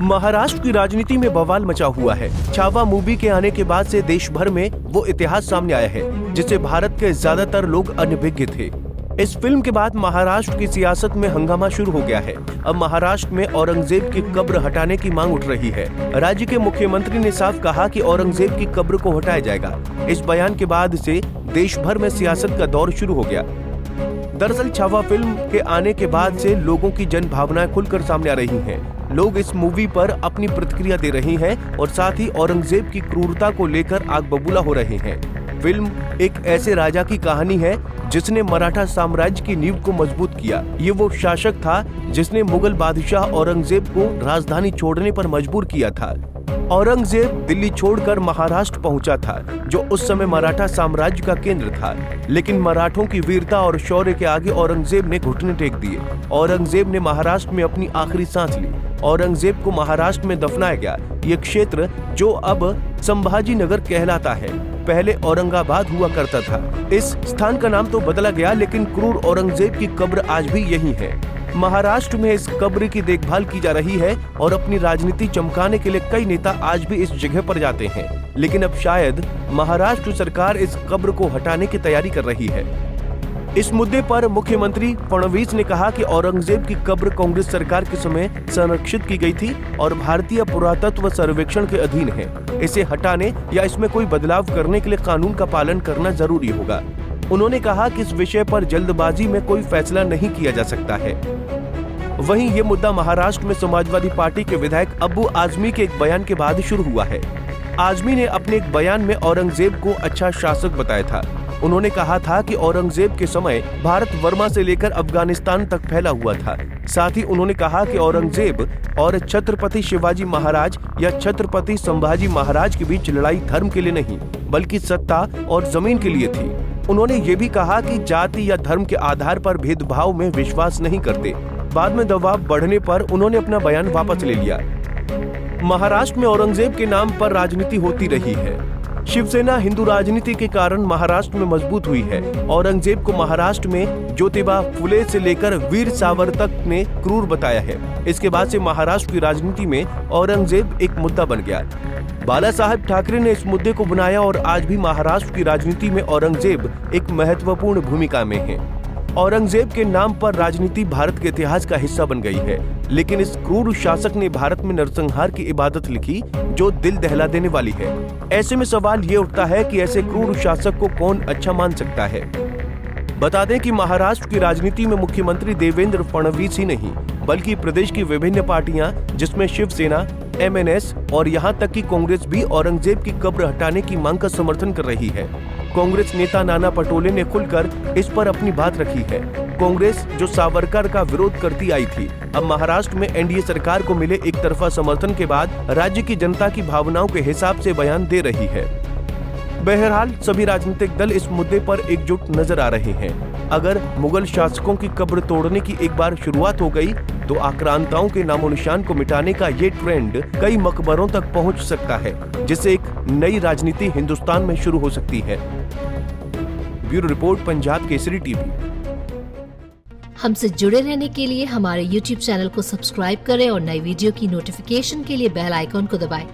महाराष्ट्र की राजनीति में बवाल मचा हुआ है। छावा मूवी के आने के बाद से देश भर में वो इतिहास सामने आया है जिससे भारत के ज्यादातर लोग अनभिज्ञ थे। इस फिल्म के बाद महाराष्ट्र की सियासत में हंगामा शुरू हो गया है। अब महाराष्ट्र में औरंगजेब की कब्र हटाने की मांग उठ रही है। राज्य के मुख्यमंत्री ने साफ कहा कि औरंगजेब की कब्र को हटाया जाएगा। इस बयान के बाद से देश भर में सियासत का दौर शुरू हो गया। दरअसल छावा फिल्म के आने के बाद से लोगों की जन भावनाएं खुलकर सामने आ रही हैं। लोग इस मूवी पर अपनी प्रतिक्रिया दे रहे हैं और साथ ही औरंगजेब की क्रूरता को लेकर आग बबूला हो रहे हैं। फिल्म एक ऐसे राजा की कहानी है जिसने मराठा साम्राज्य की नींव को मजबूत किया। ये वो शासक था जिसने मुगल बादशाह औरंगजेब को राजधानी छोड़ने पर मजबूर किया था। औरंगजेब दिल्ली छोड़कर महाराष्ट्र पहुंचा था, जो उस समय मराठा साम्राज्य का केंद्र था। लेकिन मराठों की वीरता और शौर्य के आगे औरंगजेब ने घुटने टेक दिए। औरंगजेब ने महाराष्ट्र में अपनी आखिरी सांस ली। औरंगजेब को महाराष्ट्र में दफनाया गया। ये क्षेत्र जो अब संभाजी नगर कहलाता है, पहले औरंगाबाद हुआ करता था। इस स्थान का नाम तो बदला गया, लेकिन क्रूर औरंगजेब की कब्र आज भी यही है। महाराष्ट्र में इस कब्र की देखभाल की जा रही है और अपनी राजनीति चमकाने के लिए कई नेता आज भी इस जगह पर जाते हैं। लेकिन अब शायद महाराष्ट्र सरकार इस कब्र को हटाने की तैयारी कर रही है। इस मुद्दे पर मुख्यमंत्री फडणवीस ने कहा कि औरंगजेब की कब्र कांग्रेस सरकार के समय संरक्षित की गई थी और भारतीय पुरातत्व सर्वेक्षण के अधीन है। इसे हटाने या इसमें कोई बदलाव करने के लिए कानून का पालन करना जरूरी होगा। उन्होंने कहा कि इस विषय पर जल्दबाजी में कोई फैसला नहीं किया जा सकता है। वहीं ये मुद्दा महाराष्ट्र में समाजवादी पार्टी के विधायक अब्बू आजमी के एक बयान के बाद शुरू हुआ है। आजमी ने अपने एक बयान में औरंगजेब को अच्छा शासक बताया था। उन्होंने कहा था कि औरंगजेब के समय भारत वर्मा से लेकर अफगानिस्तान तक फैला हुआ था। साथ ही उन्होंने कहा कि औरंगजेब और छत्रपति शिवाजी महाराज या छत्रपति संभाजी महाराज के बीच लड़ाई धर्म के लिए नहीं, बल्कि सत्ता और जमीन के लिए थी। उन्होंने ये भी कहा कि जाति या धर्म के आधार पर भेदभाव में विश्वास नहीं करते। बाद में दबाव बढ़ने पर उन्होंने अपना बयान वापस ले लिया। महाराष्ट्र में औरंगजेब के नाम पर राजनीति होती रही है। शिवसेना हिंदू राजनीति के कारण महाराष्ट्र में मजबूत हुई है। औरंगजेब को महाराष्ट्र में ज्योतिबा फुले से लेकर वीर सावरकर ने क्रूर बताया है। इसके बाद से महाराष्ट्र की राजनीति में औरंगजेब एक मुद्दा बन गया। बाला साहेब ठाकरे ने इस मुद्दे को बनाया और आज भी महाराष्ट्र की राजनीति में औरंगजेब एक महत्वपूर्ण भूमिका में है। औरंगजेब के नाम पर राजनीति भारत के इतिहास का हिस्सा बन गई है। लेकिन इस क्रूर शासक ने भारत में नरसंहार की इबादत लिखी, जो दिल दहला देने वाली है। ऐसे में सवाल ये उठता है कि ऐसे क्रूर शासक को कौन अच्छा मान सकता है। बता दें कि महाराष्ट्र की राजनीति में मुख्यमंत्री देवेंद्र फडणवीस ही नहीं, बल्कि प्रदेश की विभिन्न पार्टियां, जिसमें शिवसेना, एमएनएस और यहां तक कि कांग्रेस भी औरंगजेब की कब्र हटाने की मांग का समर्थन कर रही है। कांग्रेस नेता नाना पटोले ने खुलकर इस पर अपनी बात रखी है। कांग्रेस जो सावरकर का विरोध करती आई थी, अब महाराष्ट्र में एनडीए सरकार को मिले एक तरफा समर्थन के बाद राज्य की जनता की भावनाओं के हिसाब से बयान दे रही है। बहरहाल सभी राजनीतिक दल इस मुद्दे पर एकजुट नजर आ रहे हैं। अगर मुगल शासकों की कब्र तोड़ने की एक बार शुरुआत हो गई, तो आक्रांताओं के नामो निशान को मिटाने का ये ट्रेंड कई मकबरों तक पहुंच सकता है, जिससे एक नई राजनीति हिंदुस्तान में शुरू हो सकती है। Bureau report, Punjab Kesari TV. हमसे जुड़े रहने के लिए हमारे YouTube चैनल को सब्सक्राइब करें और नई वीडियो की नोटिफिकेशन के लिए बेल आइकॉन को दबाएं।